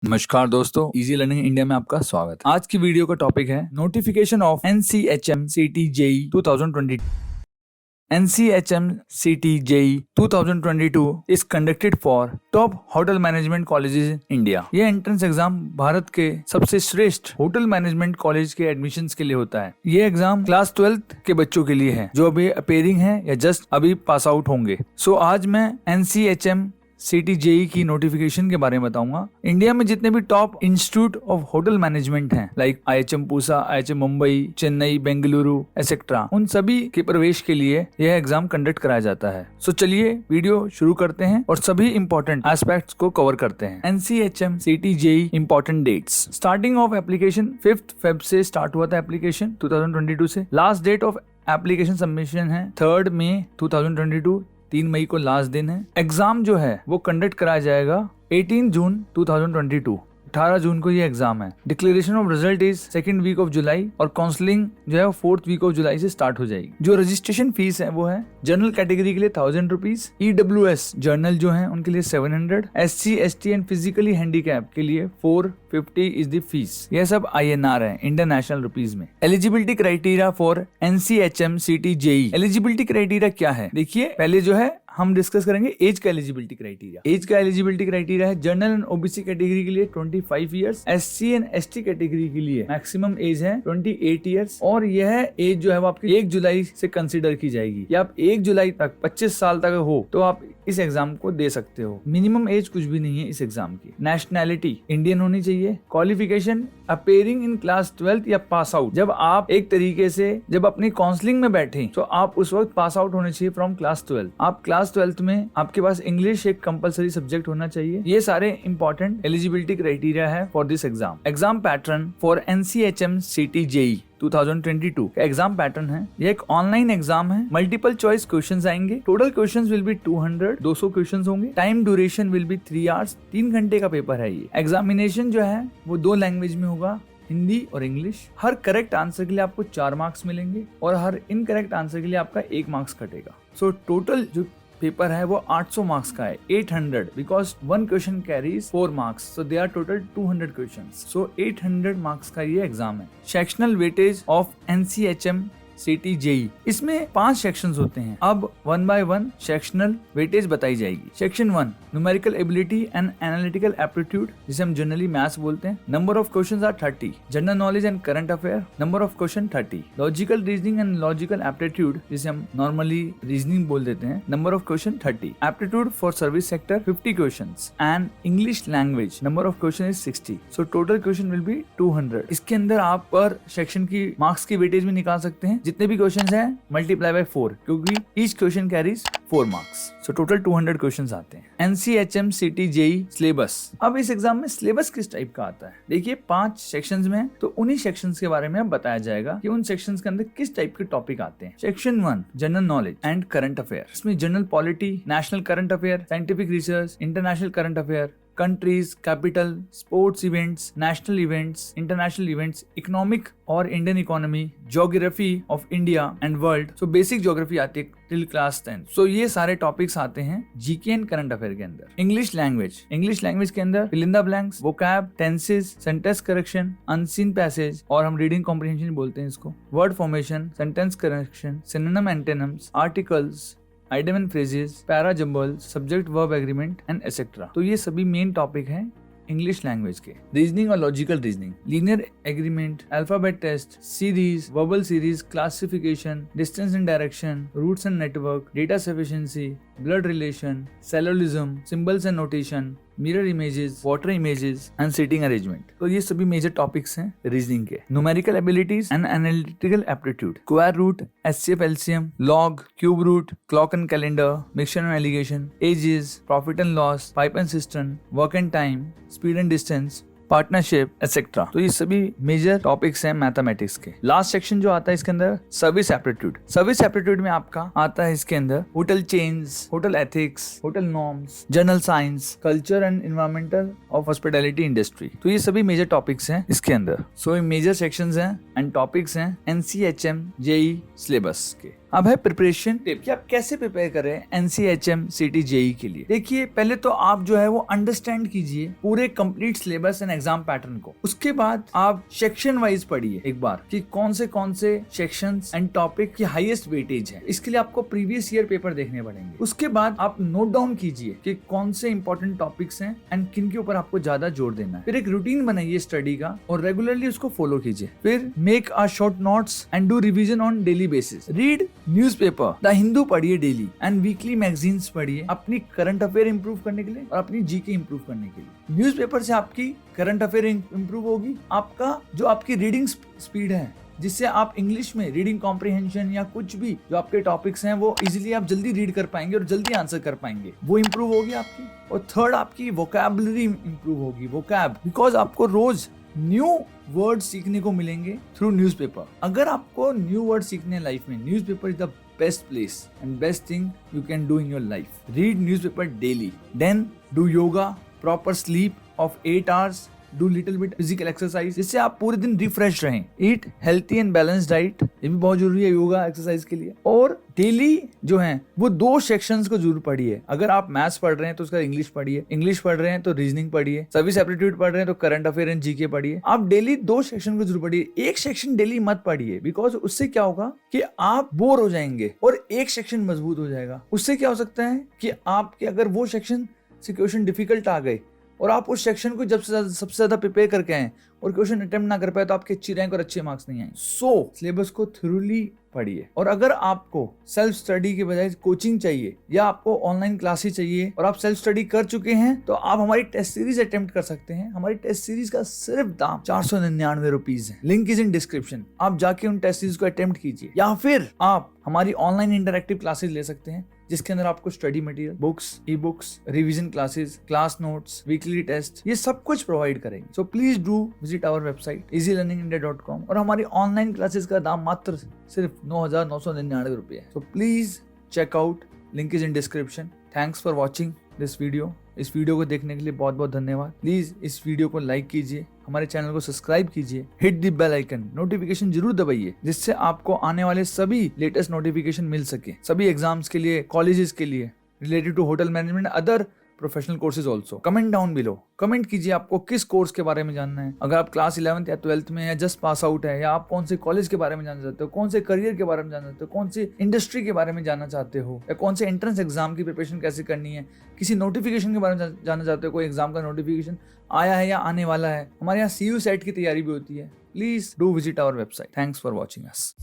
नमस्कार दोस्तों, easy learning India में आपका स्वागत है। आज की वीडियो का टॉपिक है notification of NCHM CT JEE 2022। NCHM CT JEE 2022 is conducted for top hotel management colleges in India. यह एंट्रेंस एग्जाम भारत के सबसे श्रेष्ठ होटल मैनेजमेंट कॉलेज के एडमिशन्स के लिए होता है। यह एग्जाम क्लास 12th के बच्चों के लिए है जो अभी अपेयरिंग है या जस्ट अभी पास आउट होंगे। आज मैं NCHM CT JEE की नोटिफिकेशन के बारे में बताऊंगा। इंडिया में जितने भी top institute of hotel management हैं like IHM Pusa, IHM Mumbai, Chennai, Bengaluru etcetera, उन सभी के प्रवेश के लिए यह एग्जाम कंडक्ट कराया जाता है। चलिए वीडियो शुरू करते हैं और सभी इंपॉर्टेंट एस्पेक्ट्स को कवर करते हैं। NCHM CT JEE important dates. Starting of application 5 Feb से स्टार्ट हुआ था एप्लीकेशन 2022 से। Last date of application submission है 3 May 2022। 3 मई को लास्ट दिन है। एग्जाम जो है वो कंडक्ट कराया जाएगा 18 जून 2022। 18 जून को ये एग्जाम है। Declaration of result is 2nd week of July और काउंसलिंग जो है 4th वीक ऑफ जुलाई से स्टार्ट हो जाएगी। जो रजिस्ट्रेशन फीस है वो है जनरल कैटेगरी के लिए 1000 रुपीज, EWS जर्नल जो है उनके लिए 700, SC ST and physically handicap के लिए 450 इज द फीस। यह सब INR है, इंटरनेशनल रुपीज में। Eligibility criteria for NCHM CT JEE। Eligibility criteria क्या है देखिए, पहले जो है हम डिस्कस करेंगे एज का एलिजिबिलिटी क्राइटेरिया। एज का एलिजिबिलिटी क्राइटेरिया है जनरल एंड OBC कैटेगरी के लिए 25 years, SC and ST category के लिए मैक्सिमम एज है 28 इयर्स और यह एज जो है वो आपकी 1 जुलाई से कंसीडर की जाएगी। या आप 1 जुलाई तक 25 साल तक हो तो आप इस एग्जाम को दे सकते हो। मिनिमम एज कुछ भी नहीं है इस एग्जाम की। नेशनैलिटी इंडियन होनी चाहिए। Qualification appearing in class 12th या पास आउट। जब आप एक तरीके से जब अपनी काउंसलिंग में बैठे तो आप उस वक्त पास आउट होने चाहिए फ्रॉम क्लास 12। आप क्लास 12th में आपके पास इंग्लिश एक कंपलसरी सब्जेक्ट होना चाहिए। ये सारे इंपॉर्टेंट एलिजिबिलिटी क्राइटेरिया है for this exam. Exam pattern for NCHM CT JEE 2022 का एग्जाम पैटर्न है। ये एक ऑनलाइन एग्जाम है। मल्टीपल चॉइस क्वेश्चंस आएंगे। Total questions will be 200 questions होंगे। Time duration will be 3 hours. 3 घंटे का पेपर है ये। एग्जामिनेशन जो है वो 2 लैंग्वेज में होगा, हिंदी और इंग्लिश। हर करेक्ट आंसर के लिए आपको 4 मार्क्स मिलेंगे और हर इनकरेक्ट आंसर के लिए आपका 1 मार्क्स कटेगा। टोटल जो पेपर है वो 800 मार्क्स का है। 800 because 1 question carries 4 marks, so they are total 200 questions. 800 marks का ये एग्जाम है। Sectional weightage of NCHM CT JEE। इसमें 5 सेक्शंस होते हैं। अब 1 by 1 सेक्शनल वेटेज बताई जाएगी। Section 1 numerical ability and analytical aptitude, जिसे हम जनरली मैथ्स बोलते हैं। Number of questions are 30। General knowledge and current affair, number of question 30। Logical reasoning and logical aptitude, जिसे हम नॉर्मली रीजनिंग बोल देते हैं, number of question 30। Aptitude for service sector 50 questions and English language number of question is 60। Total question will be 200। इसके अंदर आप पर section की मार्क्स की वेटेज भी निकाल सकते हैं। जितने भी क्वेश्चंस हैं मल्टीप्लाई बाय 4, क्योंकि each question carries 4 marks. Total 200 questions आते हैं। NCHM CT JEE syllabus. अब इस एग्जाम में सिलेबस किस टाइप का आता है देखिए, 5 सेक्शंस में, तो उन्हीं सेक्शंस के बारे में अब बताया जाएगा कि उन सेक्शंस के अंदर किस टाइप के टॉपिक आते हैं। Section 1 general knowledge and current affair. इसमें general polity, national current affair, scientific research, international current affair, countries, capital, sports events, national events, international events, economic और Indian economy, geography of India and world. Basic geography आती है till class 10। ये सारे topics आते हैं GK and current affair के अंदर। English language के अंदर fill in the blanks, vocab, tenses, sentence correction, unseen passage और हम रीडिंग कॉम्प्रिहेंशन बोलते हैं इसको, word formation, sentence correction, synonym antonyms, articles, idiom and phrases, para jumble, subject verb agreement and etcetera. ये सभी main topic हैं English language के। Reasoning और logical reasoning, linear agreement, alphabet test, series, verbal series, classification, distance and direction, routes and network, data sufficiency, blood relation, syllogism, symbols and notation, mirror images, water images and seating arrangement. ये सभी major topics हैं reasoning के। Numerical abilities and analytical aptitude, square root, HCF LCM, log, cube root, clock and calendar, mixture and alligation, ages, profit and loss, pipe and cistern, work and time, speed and distance, partnership etcetera. ये सभी major topics हैं mathematics के। Last section जो आता है इसके अंदर service aptitude में आपका आता है इसके अंदर hotel chains, hotel ethics, hotel norms, general science, culture and environmental of hospitality industry. ये सभी मेजर टॉपिक्स हैं इसके अंदर। ये मेजर सेक्शंस हैं एंड टॉपिक्स हैं NCHM JEE सिलेबस के। अब है प्रिपरेशन टिप कि आप कैसे प्रिपेयर करें NCHM CT JEE के लिए। देखिए, पहले तो आप जो है वो अंडरस्टैंड कीजिए पूरे complete syllabus and exam pattern को। उसके बाद आप सेक्शन वाइज पढ़िए एक बार कि कौन से सेक्शंस एंड टॉपिक की हाईएस्ट वेटेज है। इसके लिए आपको प्रीवियस ईयर पेपर देखने पड़ेंगे। उसके बाद आप नोट डाउन कीजिए कि कौन से इंपॉर्टेंट टॉपिक्स हैं एंड किन के ऊपर आपको ज्यादा जोर देना है। फिर एक रूटीन बनाइए स्टडी का और रेगुलरली उसको फॉलो कीजिए। फिर make a short notes and do revision on daily basis. Read newspaper the Hindu पढ़िए डेली एंड वीकली मैगजीन्स पढ़िए अपनी करंट अफेयर इंप्रूव करने के लिए और अपनी जीके इंप्रूव करने के लिए। न्यूज़पेपर से आपकी करंट अफेयर इंप्रूव होगी, आपकी रीडिंग स्पीड है जिससे आप इंग्लिश में रीडिंग कॉम्प्रिहेंशन या कुछ भी जो आपके टॉपिक्स हैं वो इजीली आप जल्दी रीड कर पाएंगे और जल्दी आंसर कर पाएंगे, वो इंप्रूव होगी आपकी। और थर्ड, आपकी वोकैबुलरी इंप्रूव होगी, वोकैब, बिकॉज आपको रोज न्यू वर्ड सीखने को मिलेंगे थ्रू न्यूज़पेपर। अगर आपको न्यू वर्ड सीखने हैं लाइफ में, newspaper is the best place and best thing you can do in your life. Read newspaper daily, then do yoga, proper sleep of 8 hours, do little bit physical exercise जिससे आप पूरे दिन refresh रहें। Eat healthy and balance diet, ये भी बहुत जरूरी है योगा एक्सरसाइज के लिए। और डेली जो है वो 2 सेक्शंस को जरूर पढ़िए। अगर आप मैथ्स पढ़ रहे हैं तो उसका इंग्लिश पढ़िए, इंग्लिश पढ़ रहे हैं तो रीजनिंग पढ़िए, सर्विस एप्टीट्यूड पढ़ रहे हैं तो करंट अफेयर एंड जीके पढ़िए। आप डेली 2 सेक्शन को जरूर पढ़िए। एक सेक्शन डेली मत पढ़िए, बिकॉज उससे क्या होगा कि आप बोर हो जाएंगे और एक सेक्शन मजबूत हो जाएगा। उससे क्या हो सकता है कि आपके अगर वो सेक्शन से क्वेश्चन डिफिकल्ट आ गए और आप उस सेक्शन को सबसे ज्यादा प्रिपेयर करके आए और क्वेश्चन अटेम्प्ट ना कर पाए तो आपके अच्छी रैंक और अच्छे मार्क्स नहीं आए। सो सिलेबस को थ्रूली पढ़िए। और अगर आपको सेल्फ स्टडी के बजाय कोचिंग चाहिए या आपको ऑनलाइन क्लासेस चाहिए और आप सेल्फ स्टडी कर चुके हैं तो आप हमारी टेस्ट सीरीज अटेम्प्ट कर सकते हैं। हमारी टेस्ट सीरीज का सिर्फ दाम 499 रुपीज है। Link is in description. आप जाके उन टेस्ट सीरीज को अटेम्प्ट कीजिए या फिर आप हमारी ऑनलाइन इंटरैक्टिव क्लासेस ले सकते हैं जिसके अंदर आपको study material, books, e books, revision classes, class notes, weekly test, ये सब कुछ प्रोवाइड करेंगे। So please do visit our website easylearningindia.com और हमारी ऑनलाइन क्लासेस का दाम मात्र सिर्फ 9,999 रुपये है। So please check out, link is in description. Thanks for watching this video. इस वीडियो को देखने के लिए बहुत बहुत धन्यवाद। प्लीज इस वीडियो को लाइक कीजिए, हमारे चैनल को सब्सक्राइब कीजिए, hit the bell icon, notification जरूर दबाइए जिससे आपको आने वाले सभी लेटेस्ट नोटिफिकेशन मिल सके। सभी एग्जाम्स के लिए, कॉलेजेस के लिए, related to hotel management, other professional courses also. Comment down below, comment कीजिए आपको किस कोर्स के बारे में जानना है। अगर आप क्लास 11th या 12th में या जस्ट पास आउट है, या आप कौन से कॉलेज के बारे में जानना चाहते हो, कौन से करियर के बारे में जानना चाहते हो, कौन सी इंडस्ट्री के बारे में जानना चाहते हो, या कौन से एंट्रेंस एग्जाम की प्रिपरेशन कैसे करनी है, किसी नोटिफिकेशन के बारे में जानना चाहते हो, कोई एग्जाम का नोटिफिकेशन आया है या आने वाला है। हमारे यहाँ CU सेट की तैयारी भी होती है। Please do visit our website. Thanks for watching us.